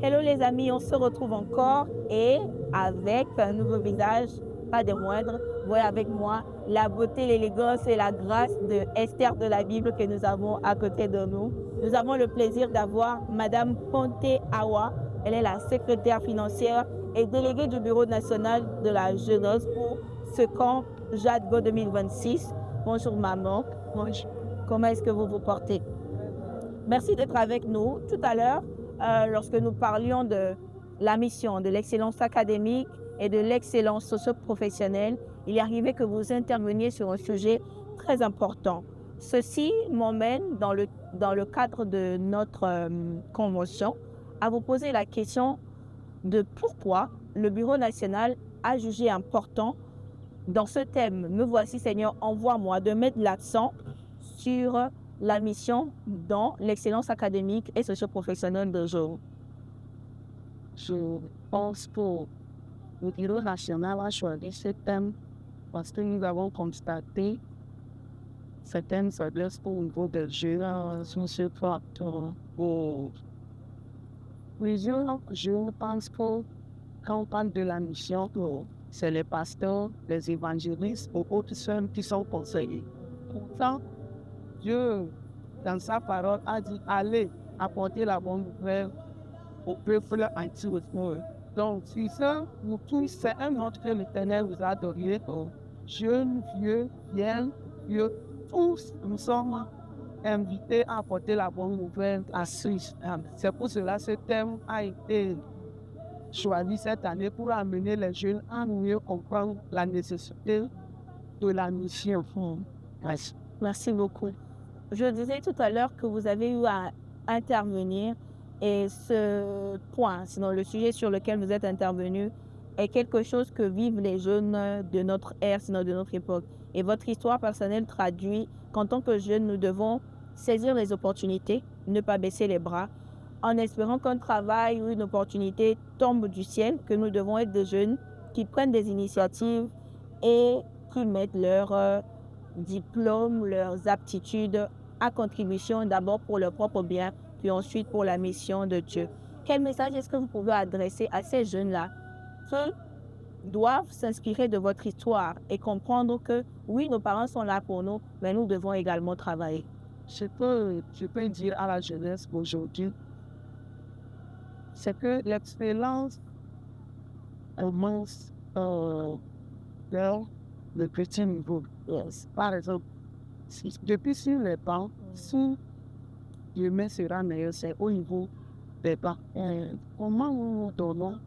Hello les amis, on se retrouve encore et avec un nouveau visage, pas des moindres. Voyez avec moi la beauté, l'élégance et la grâce de Esther de la Bible que nous avons à côté de nous. Nous avons le plaisir d'avoir Madame Ponte Awa. Elle est la secrétaire financière et déléguée du Bureau national de la jeunesse pour ce camp Jadgo 2026. Bonjour maman. Bonjour. Comment est-ce que vous vous portez? Merci d'être avec nous. Tout à l'heure, lorsque nous parlions de la mission, de l'excellence académique et de l'excellence socio-professionnelle, il est arrivé que vous interveniez sur un sujet très important. Ceci m'emmène dans le cadre de notre convention à vous poser la question de pourquoi le Bureau national a jugé important dans ce thème, me voici Seigneur, envoie-moi, de mettre l'accent sur la mission dans l'excellence académique et socio-professionnelle de jour. Je pense que le Bureau national a choisi ce thème parce que nous avons constaté certaines faiblesses au niveau des jeunes sur ce facteur. Je pense que quand on parle de la mission, c'est les pasteurs, les évangélistes ou autres sœurs qui sont conseillés. Pourtant, Dieu, dans sa parole, a dit allez apporter la bonne nouvelle au peuple entier. Donc, si ça vous tous, c'est un ordre que l'Éternel vous a donné. Jeunes, vieux, vieilles, vieux, tous nous sommes invités à apporter la bonne nouvelle à Christ. C'est pour cela que ce thème a été choisi cette année pour amener les jeunes à mieux comprendre la nécessité de la mission. Merci. Merci beaucoup. Je disais tout à l'heure que vous avez eu à intervenir et ce point, sinon le sujet sur lequel vous êtes intervenu, est quelque chose que vivent les jeunes de notre ère, sinon de notre époque. Et votre histoire personnelle traduit qu'en tant que jeunes, nous devons saisir les opportunités, ne pas baisser les bras, en espérant qu'un travail ou une opportunité tombe du ciel, que nous devons être des jeunes qui prennent des initiatives et qui mettent leurs diplômes, leurs aptitudes à contribution d'abord pour leur propre bien, puis ensuite pour la mission de Dieu. Quel message est-ce que vous pouvez adresser à ces jeunes-là qui doivent s'inspirer de votre histoire et comprendre que oui, nos parents sont là pour nous, mais nous devons également travailler? Je peux dire à la jeunesse aujourd'hui, c'est que l'excellence commence dans le petit niveau. Par exemple, depuis sur les bancs, si demain sera meilleur, c'est au niveau des bancs. Comment nous nous donnons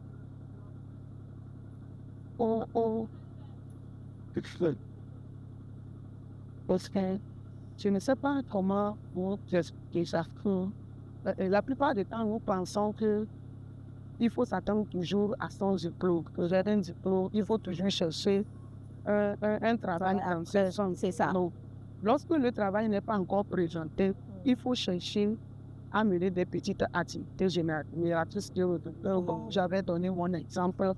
au parce que je ne sais pas comment vous expliquer ça. La plupart du temps, nous pensons que il faut s'attendre toujours à son diplôme. Pour avoir un diplôme, il faut toujours chercher un travail en ce sens. C'est ça. Donc, lorsque le travail n'est pas encore présenté, il faut chercher à mener des petites activités génératrices. Comme j'avais donné mon exemple,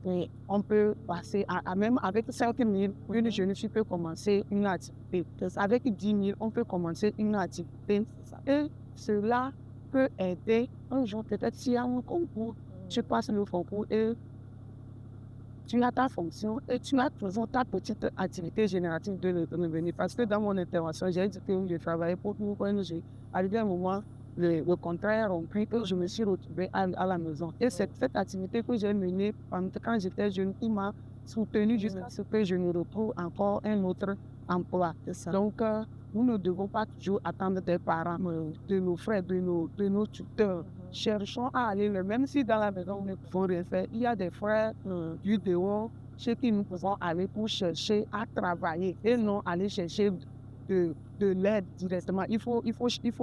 on peut passer même avec 5 000, une jeune fille peut commencer une activité. Avec 10 000, on peut commencer une activité. Et cela peut aider un jour, peut-être s'il y a un concours, tu passes le concours et tu as ta fonction et tu as toujours ta petite activité générative de revenir. Parce que dans mon intervention, j'ai dit que je travaillais pour nous quand j'ai arrivé à un moment, le contrat est rompu et je me suis retrouvée à la maison. Et c'est cette activité que j'ai menée quand j'étais jeune qui m'a soutenue jusqu'à ce que je me retrouve encore un autre emploi. Donc, nous ne devons pas toujours attendre des parents, de nos frères, de nos tuteurs. Cherchons à aller, même si dans la maison, nous ne pouvons rien faire. Il y a des frères du dehors chez qui nous pouvons aller pour chercher à travailler et non aller chercher de l'aide directement. Il faut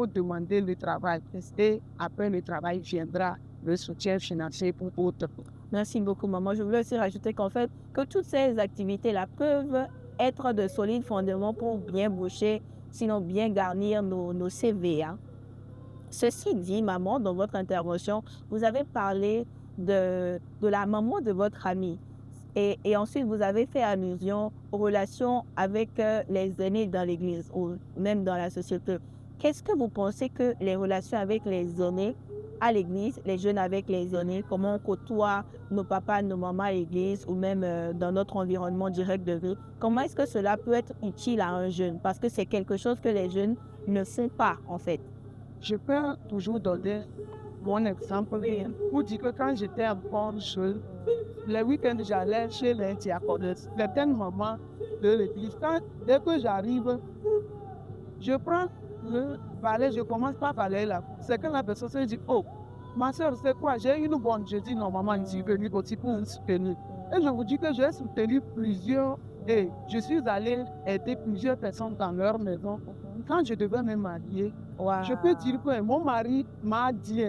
demander le travail et après le travail viendra le soutien financier pour autres. Merci beaucoup, maman. Je voulais aussi rajouter qu'en fait, que toutes ces activités-là peuvent être de solides fondements pour bien boucher, sinon bien garnir nos CV. Ceci dit, maman, dans votre intervention, vous avez parlé de la maman de votre ami. Et ensuite, vous avez fait allusion aux relations avec les aînés dans l'Église ou même dans la société. Qu'est-ce que vous pensez que les relations avec les aînés à l'église, les jeunes avec les aînés, comment on côtoie nos papas, nos mamans à l'église ou même dans notre environnement direct de vie. Comment est-ce que cela peut être utile à un jeune? Parce que c'est quelque chose que les jeunes ne font pas en fait. Je peux toujours donner mon exemple pour dire que quand j'étais encore jeune, les week-ends, j'allais chez les diaconesses, certaines mamans de l'église. Dès que j'arrive, je prends le balai, je commence par balayer là. C'est quand la personne se dit, oh, ma soeur, c'est quoi? J'ai une bonne. Je dis, non, maman, je suis venue aussi pour vous soutenir. Et je vous dis que j'ai soutenu plusieurs, et je suis allée aider plusieurs personnes dans leur maison. Quand je devais me marier, je peux dire que mon mari m'a dit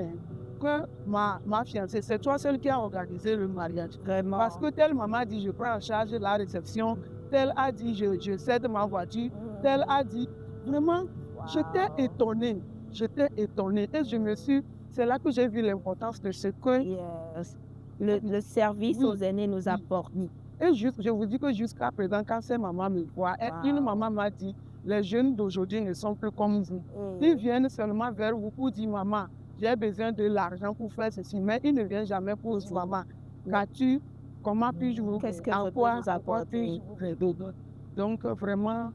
que ma fiancée, c'est toi seule qui a organisé le mariage. Vraiment. Parce que telle maman dit, je prends en charge la réception, telle a dit, je cède ma voiture, telle a dit, vraiment, j'étais étonnée. Et je me suis, c'est là que j'ai vu l'importance de ce que le service aux aînés nous apporte. Et je vous dis que jusqu'à présent, quand ces mamans me voient, une maman m'a dit, les jeunes d'aujourd'hui ne sont plus comme vous. Ils viennent seulement vers vous pour dire, maman, j'ai besoin de l'argent pour faire ceci, mais ils ne viennent jamais pour dire, maman, qu'as-tu, comment puis-je vous, qu'est-ce que en je quoi, peux vous apporter? Donc vraiment,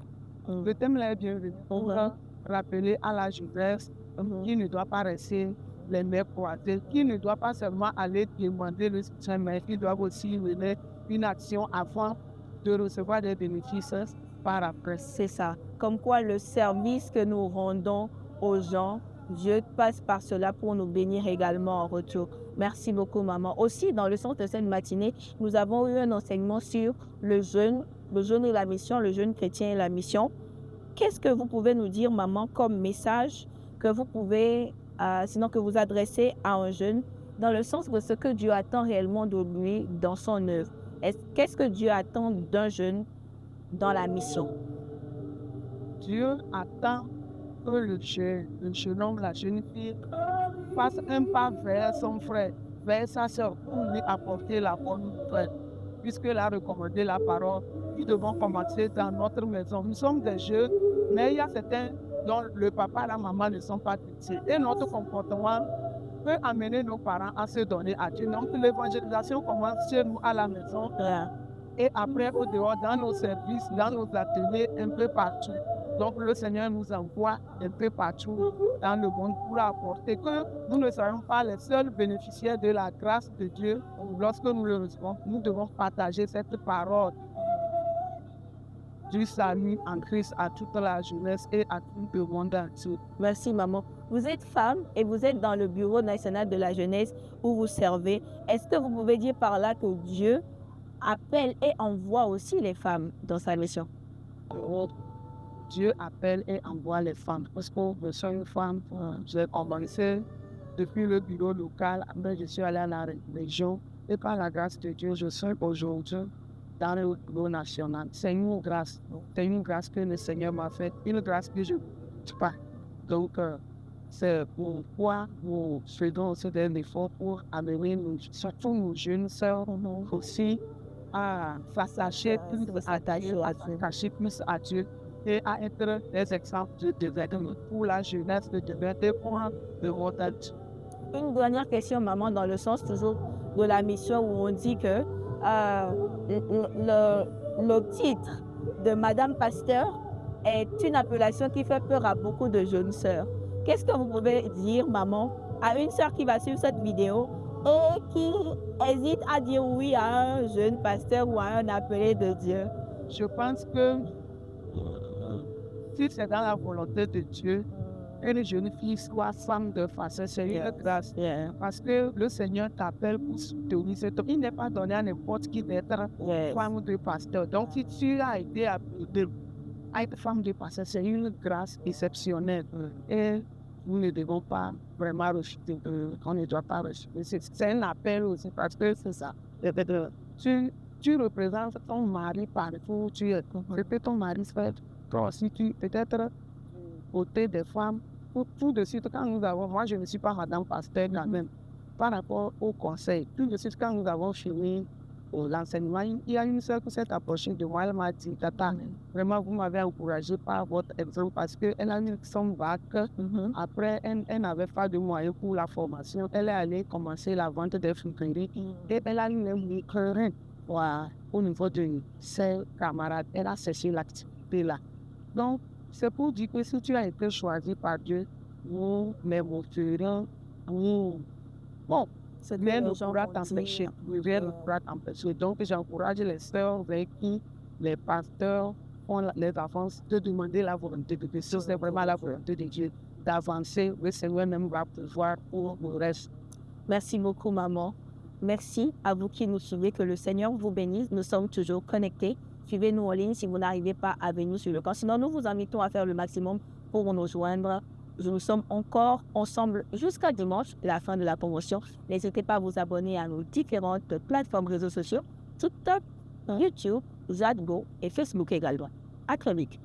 le thème est bienvenu pour rappeler à la jeunesse qu'il ne doit pas rester les mains croisées, qu'il ne doit pas seulement aller demander le soutien, mais qu'il doit aussi mener une action avant de recevoir des bénéfices par après. C'est ça. Comme quoi le service que nous rendons aux gens, Dieu passe par cela pour nous bénir également en retour. Merci beaucoup, maman. Aussi, dans le sens de cette matinée, nous avons eu un enseignement sur le jeûne et la mission, le jeûne chrétien et la mission. Qu'est-ce que vous pouvez nous dire, maman, comme message que vous pouvez, sinon que vous adressez à un jeune, dans le sens de ce que Dieu attend réellement de lui dans son œuvre? Qu'est-ce que Dieu attend d'un jeune dans la mission? Dieu attend que le jeune homme, la jeune fille, fasse un pas vers son frère, vers sa soeur, pour lui apporter la bonne nouvelle. Puisqu'il a recommandé la parole, nous devons commencer dans notre maison. Nous sommes des jeunes, mais il y a certains dont le papa et la maman ne sont pas chrétiens. Et notre comportement peut amener nos parents à se donner à Dieu. Donc l'évangélisation commence chez nous à la maison. Et après, au dehors, dans nos services, dans nos ateliers, un peu partout. Donc, le Seigneur nous envoie un peu partout dans le monde pour apporter que nous ne soyons pas les seuls bénéficiaires de la grâce de Dieu. Lorsque nous le recevons, nous devons partager cette parole du salut en Christ à toute la jeunesse et à tout le monde entier. Merci, maman. Vous êtes femme et vous êtes dans le Bureau national de la jeunesse où vous servez. Est-ce que vous pouvez dire par là que Dieu appelle et envoie aussi les femmes dans sa mission? Dieu appelle et envoie les femmes. Parce que je suis une femme, j'ai commencé depuis le bureau local, après je suis allé à la région. Et par la grâce de Dieu, je suis aujourd'hui dans le bureau national. C'est une grâce que le Seigneur m'a faite, une grâce que je ne sais pas. Donc, c'est pourquoi nous faisons aussi des efforts pour amener surtout nos jeunes sœurs aussi à s'attacher plus à Dieu et à être des exemples de développement pour la jeunesse de développement de votre. Une dernière question, maman, dans le sens toujours de la mission où on dit que le titre de Madame Pasteur est une appellation qui fait peur à beaucoup de jeunes sœurs. Qu'est-ce que vous pouvez dire, maman, à une sœur qui va suivre cette vidéo et qui hésite à dire oui à un jeune pasteur ou à un appelé de Dieu? Je pense que si c'est dans la volonté de Dieu, une jeune fille soit femme de façon, c'est une grâce. Parce que le Seigneur t'appelle pour soutenir cet homme. Il n'est pas donné à n'importe qui d'être femme de pasteur. Donc, si tu as été appelée à être femme de pasteur, c'est une grâce exceptionnelle. Et nous ne devons pas vraiment rejeter. On ne doit pas rejeter. C'est un appel aussi parce que c'est ça. Tu représentes ton mari partout où tu es. Peut-être ton mari fait toi aussi, tu peut-être côté des femmes. Tout de suite, quand nous avons, moi je ne suis pas madame pasteur quand même, par rapport au conseil, tout de suite quand nous avons fini l'enseignement. Il y a une seule qui s'est approchée de moi, elle m'a dit, Tata, vraiment, vous m'avez encouragé par votre exemple parce qu'elle a eu son bac. Après, elle n'avait pas de moyens pour la formation. Elle est allée commencer la vente des fruiteries et elle a eu un micro au niveau de ses camarades. Elle a cessé l'activité là. Donc, c'est pour dire que si tu as été choisi par Dieu, nous, mes moutures, nous, bon, rien ne pourra t'empêcher. Rien ne pourra t'empêcher. Donc, j'encourage les sœurs avec qui les pasteurs font les avances de demander la volonté de Dieu. C'est vraiment la volonté de Dieu d'avancer. Le Seigneur même va pouvoir pour le reste. Merci beaucoup, maman. Merci à vous qui nous suivez. Que le Seigneur vous bénisse. Nous sommes toujours connectés. Suivez-nous en ligne si vous n'arrivez pas à venir sur le camp. Sinon, nous vous invitons à faire le maximum pour nous joindre. Nous sommes encore ensemble jusqu'à dimanche, la fin de la promotion. N'hésitez pas à vous abonner à nos différentes plateformes réseaux sociaux, TikTok, YouTube, Zadgo et Facebook également. À très vite.